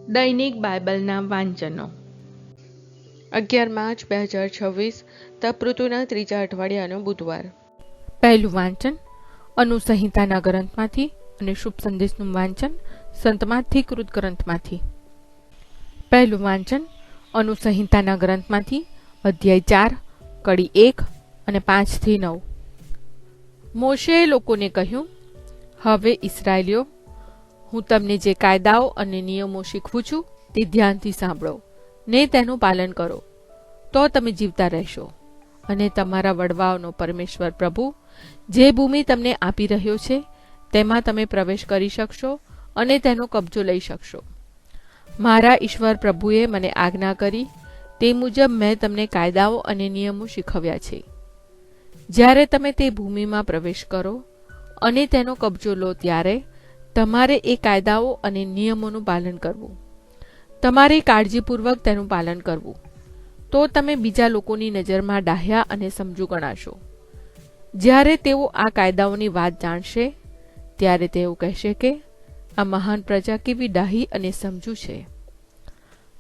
દૈનિક બાઇબલના વાંચનો 11 માર્ચ 2026 તપઋતુના ત્રીજા અઠવાડિયાનો બુધવાર. પહેલું વાંચન અનુસંહિતાના ગ્રંથમાંથી અને શુભ સંદેશનું વાંચન સંતમાંથી કૃત ગ્રંથમાંથી. પહેલું વાંચન અનુસંહિતાના ગ્રંથમાંથી અધ્યાય 4 કડી 1 અને 5-9. મોશેએ લોકોને કહ્યું, હવે ઇસ્રાએલીઓ, હું તમને જે કાયદાઓ અને નિયમો શીખવું છું તે ધ્યાનથી સાંભળો ને તેનું પાલન કરો, તો તમે જીવતા રહેશો અને તમારા વડવાઓનો પરમેશ્વર પ્રભુ જે ભૂમિ તમને આપી રહ્યો છે તેમાં તમે પ્રવેશ કરી શકશો અને તેનો કબજો લઈ શકશો. મારા ઈશ્વર પ્રભુએ મને આજ્ઞા કરી તે મુજબ મેં તમને કાયદાઓ અને નિયમો શીખવ્યા છે. જ્યારે તમે તે ભૂમિમાં પ્રવેશ કરો અને તેનો કબજો લો ત્યારે તમારે એ કાયદાઓ અને નિયમોનું પાલન કરવું, તમારે કાળજીપૂર્વક તેનું પાલન કરવું, તો તમે બીજા લોકોની નજરમાં ડાહ્યા અને સમજુ ગણાશો. જ્યારે તેઓ આ કાયદાઓની વાત જાણશે ત્યારે તેઓ કહેશે કે આ મહાન પ્રજા કેવી ડાહી અને સમજુ છે.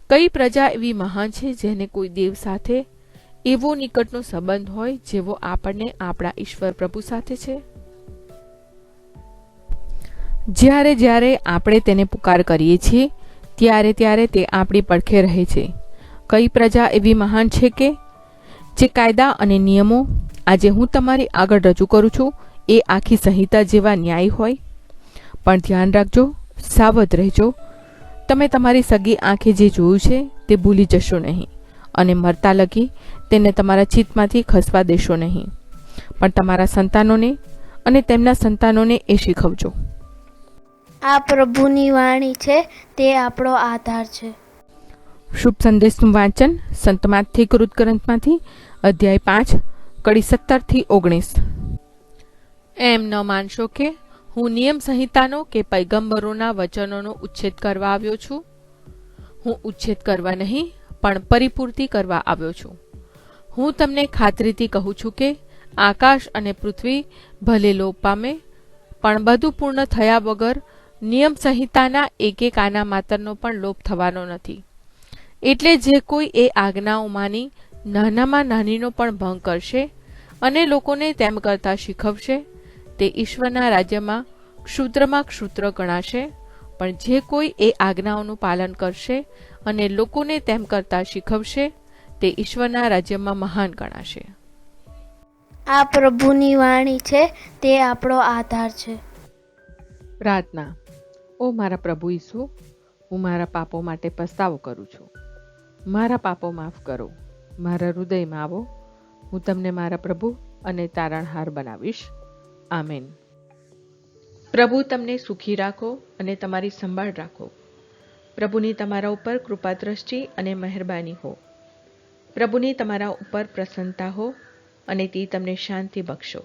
કઈ પ્રજા એવી મહાન છે જેને કોઈ દેવ સાથે એવો નિકટનો સંબંધ હોય જેવો આપણને આપણા ઈશ્વર પ્રભુ સાથે છે. જ્યારે જ્યારે આપણે તેને પુકાર કરીએ છીએ ત્યારે ત્યારે તે આપણી પડખે રહે છે. કઈ પ્રજા એવી મહાન છે કે જે કાયદા અને નિયમો આજે હું તમારી આગળ રજૂ કરું છું એ આખી સંહિતા જેવા ન્યાય હોય. પણ ધ્યાન રાખજો, સાવધ રહેજો. તમે તમારી સગી આંખે જે જોયું છે તે ભૂલી જશો નહીં અને મરતા લગી તેને તમારા ચિત્તમાંથી ખસવા દેશો નહીં, પણ તમારા સંતાનોને અને તેમના સંતાનોને એ શીખવજો. આ પ્રભુની વાણી છે, તે આપણો આધાર છે. શુભ સંદેશનું વાંચન સંતમાંથી કૃત ગ્રંથમાંથી અધ્યાય 5 કડી 17-19. એમ ન માનશો કે હું નિયમ સંહિતાનો કે પૈગંબરોના વચનોનો ઉચ્છેદ કરવા આવ્યો છું. હું ઉચ્છેદ કરવા નહીં પણ પરિપૂર્તિ કરવા આવ્યો છું. હું તમને ખાતરીથી કહું છું કે આકાશ અને પૃથ્વી ભલે લોપ પામે પણ બધું પૂર્ણ થયા વગર નિયમ સંહિતાના એક આના માત્રનો પણ લોપ થવાનો નથી. એટલે જે કોઈ એ આજ્ઞાઓમાંની નાનામાં નાનીનો પણ ભંગ કરશે અને લોકોને તેમ કરતા શીખવશે તે ઈશ્વરના રાજ્યમાં ક્ષુદ્રમાં ક્ષુદ્ર ગણાશે, પણ જે કોઈ એ આજ્ઞાઓનું પાલન કરશે અને લોકોને તેમ કરતા શીખવશે તે ઈશ્વરના રાજ્યમાં મહાન ગણાશે. આ પ્રભુની વાણી છે, તે આપણો આધાર છે. પ્રાર્થના. ઓ મારા પ્રભુ ઈસુ, હું મારા પાપો માટે પસ્તાવો કરું છું. મારા પાપો માફ કરો, મારા હૃદયમાં આવો. હું તમને મારા પ્રભુ અને તારણહાર બનાવીશ. આમેન. પ્રભુ તમને સુખી રાખો અને તમારી સંભાળ રાખો. પ્રભુની તમારા ઉપર કૃપા દ્રષ્ટિ અને મહેરબાની હો. પ્રભુની તમારા ઉપર પ્રસન્નતા હો અને તે તમને શાંતિ બક્ષો.